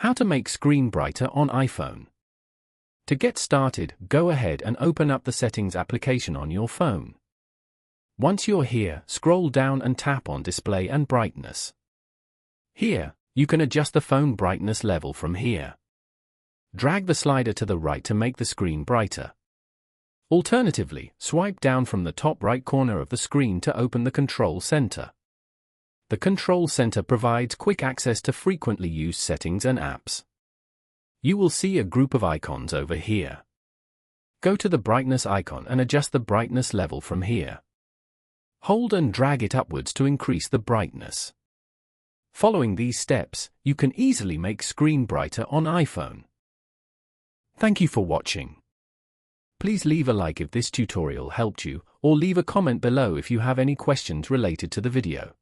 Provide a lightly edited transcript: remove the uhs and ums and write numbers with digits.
How to make screen brighter on iPhone. To get started, go ahead and open up the Settings application on your phone. Once you're here, scroll down and tap on Display and Brightness. Here, you can adjust the phone brightness level from here. Drag the slider to the right to make the screen brighter. Alternatively, swipe down from the top right corner of the screen to open the Control Center. The Control Center provides quick access to frequently used settings and apps. You will see a group of icons over here. Go to the brightness icon and adjust the brightness level from here. Hold and drag it upwards to increase the brightness. Following these steps, you can easily make screen brighter on iPhone. Thank you for watching. Please leave a like if this tutorial helped you, or leave a comment below if you have any questions related to the video.